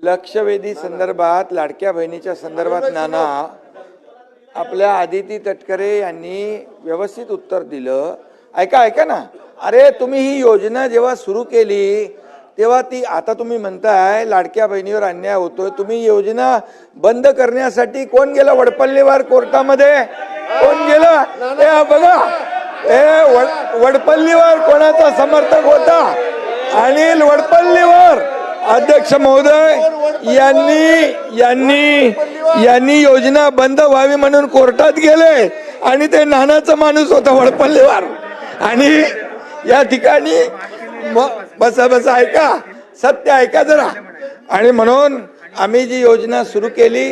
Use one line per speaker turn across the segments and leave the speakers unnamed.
लक्षवेधी संदर्भात लाडक्या बहिणीच्या संदर्भात नाना आपल्या आदिती तटकरे यांनी व्यवस्थित उत्तर दिलं. ऐका ना, अरे तुम्ही ही योजना जेव्हा सुरू केली तेव्हा ती आता तुम्ही म्हणताय लाडक्या बहिणीवर अन्याय होतोय. तुम्ही योजना बंद करण्यासाठी कोण गेला वडपल्लीवर कोर्टामध्ये? कोण गेला? हे बघा, वडपल्लीवर कोणाचा समर्थक होता? अनिल वडपल्लीवर अध्यक्ष महोदय यांनी योजना बंद व्हावी म्हणून कोर्टात गेले आणि ते नानाचा माणूस होता वडपल्लीवर. आणि या ठिकाणी बसा ऐका, सत्य ऐका जरा. आणि म्हणून आम्ही जी योजना सुरू केली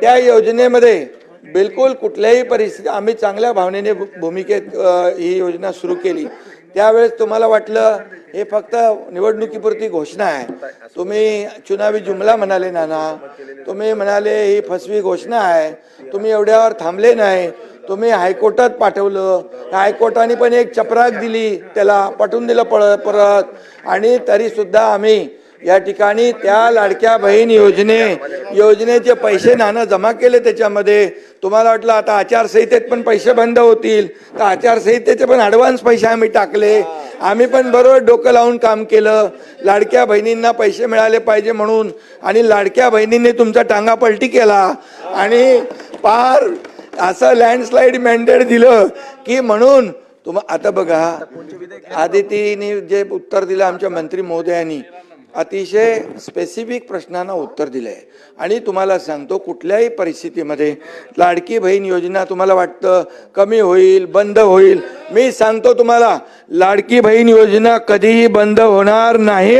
त्या योजनेमध्ये बिलकुल कुठल्याही परिस्थिती आम्ही चांगल्या भावनेने भूमिकेत ही योजना सुरू केली. त्यावेळेस तुम्हाला वाटलं हे फक्त निवडणुकीपुरती घोषणा आहे. तुम्ही चुनावी जुमला म्हणाले नाना, तुम्ही म्हणाले ही फसवी घोषणा आहे. तुम्ही एवढ्यावर थांबले नाही, तुम्ही हायकोर्टात पाठवलं. हायकोर्टाने पण एक चपराक दिली, त्याला पाठवून दिलं परत. आणि तरी सुद्धा आम्ही या ठिकाणी त्या लाडक्या बहीण योजनेचे पैसे नाना जमा केले. त्याच्यामध्ये तुम्हाला वाटलं आता आचारसंहितेत पण पैसे बंद होतील, तर आचारसंहितेचे पण ॲडव्हान्स पैसे आम्ही टाकले. आम्ही पण बरोबर डोकं लावून काम केलं, लाडक्या बहिणींना पैसे मिळाले पाहिजे म्हणून. आणि लाडक्या बहिणींनी तुमचा टांगा पलटी केला आणि पार असं लँडस्लाईड मॅन्डेट दिलं की म्हणून आता बघा, आदितीने जे उत्तर दिलं आमच्या मंत्री महोदयांनी अतिशय स्पेसिफिक प्रश्नांना उत्तर दिलंय. आणि तुम्हाला सांगतो कुठल्याही परिस्थितीमध्ये लाडकी बहीण योजना तुम्हाला वाटतं कमी होईल, बंद होईल, मी सांगतो तुम्हाला लाडकी बहीण योजना कधीही बंद होणार नाही.